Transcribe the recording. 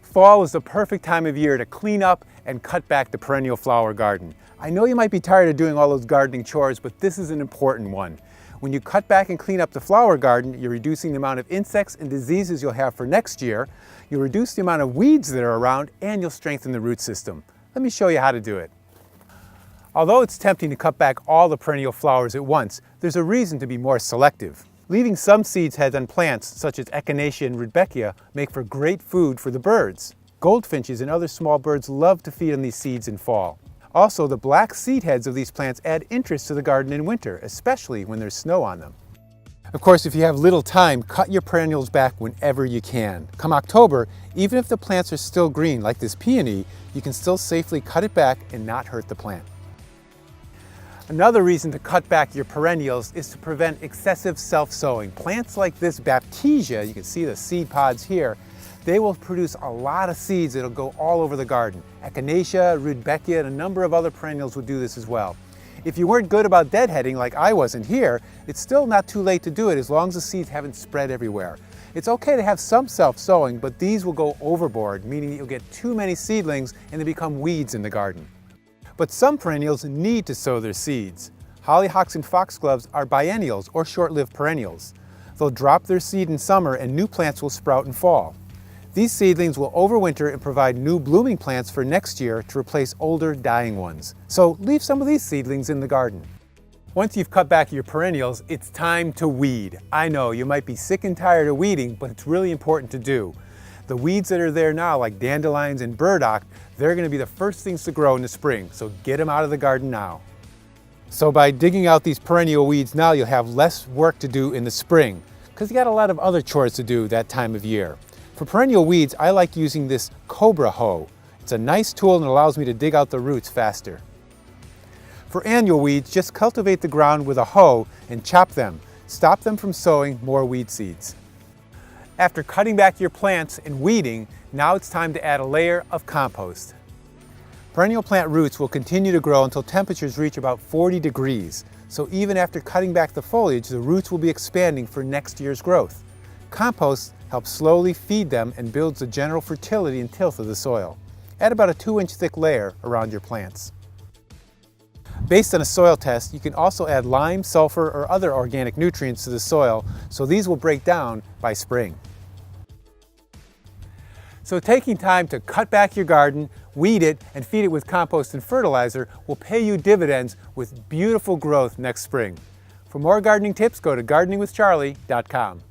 Fall is the perfect time of year to clean up and cut back the perennial flower garden. I know you might be tired of doing all those gardening chores, but this is an important one. When you cut back and clean up the flower garden, you're reducing the amount of insects and diseases you'll have for next year, you'll reduce the amount of weeds that are around, and you'll strengthen the root system. Let me show you how to do it. Although it's tempting to cut back all the perennial flowers at once, there's a reason to be more selective. Leaving some seed heads on plants, such as Echinacea and Rudbeckia, make for great food for the birds. Goldfinches and other small birds love to feed on these seeds in fall. Also, the black seed heads of these plants add interest to the garden in winter, especially when there's snow on them. Of course, if you have little time, cut your perennials back whenever you can. Come October, even if the plants are still green, like this peony, you can still safely cut it back and not hurt the plant. Another reason to cut back your perennials is to prevent excessive self-sowing. Plants like this Baptisia, you can see the seed pods here, they will produce a lot of seeds that'll go all over the garden. Echinacea, Rudbeckia, and a number of other perennials will do this as well. If you weren't good about deadheading like I wasn't here, it's still not too late to do it as long as the seeds haven't spread everywhere. It's okay to have some self-sowing, but these will go overboard, meaning that you'll get too many seedlings and they become weeds in the garden. But some perennials need to sow their seeds. Hollyhocks and foxgloves are biennials or short-lived perennials. They'll drop their seed in summer and new plants will sprout in fall. These seedlings will overwinter and provide new blooming plants for next year to replace older, dying ones. So leave some of these seedlings in the garden. Once you've cut back your perennials, it's time to weed. I know you might be sick and tired of weeding, but it's really important to do. The weeds that are there now, like dandelions and burdock, they're going to be the first things to grow in the spring, so get them out of the garden now. So by digging out these perennial weeds now, you'll have less work to do in the spring, because you got a lot of other chores to do that time of year. For perennial weeds, I like using this Cobra hoe. It's a nice tool and allows me to dig out the roots faster. For annual weeds, just cultivate the ground with a hoe and chop them. Stop them from sowing more weed seeds. After cutting back your plants and weeding, now it's time to add a layer of compost. Perennial plant roots will continue to grow until temperatures reach about 40 degrees. So even after cutting back the foliage, the roots will be expanding for next year's growth. Compost helps slowly feed them and builds the general fertility and tilth of the soil. Add about a 2-inch thick layer around your plants. Based on a soil test, you can also add lime, sulfur, or other organic nutrients to the soil, so these will break down by spring. So taking time to cut back your garden, weed it, and feed it with compost and fertilizer will pay you dividends with beautiful growth next spring. For more gardening tips, go to gardeningwithcharlie.com.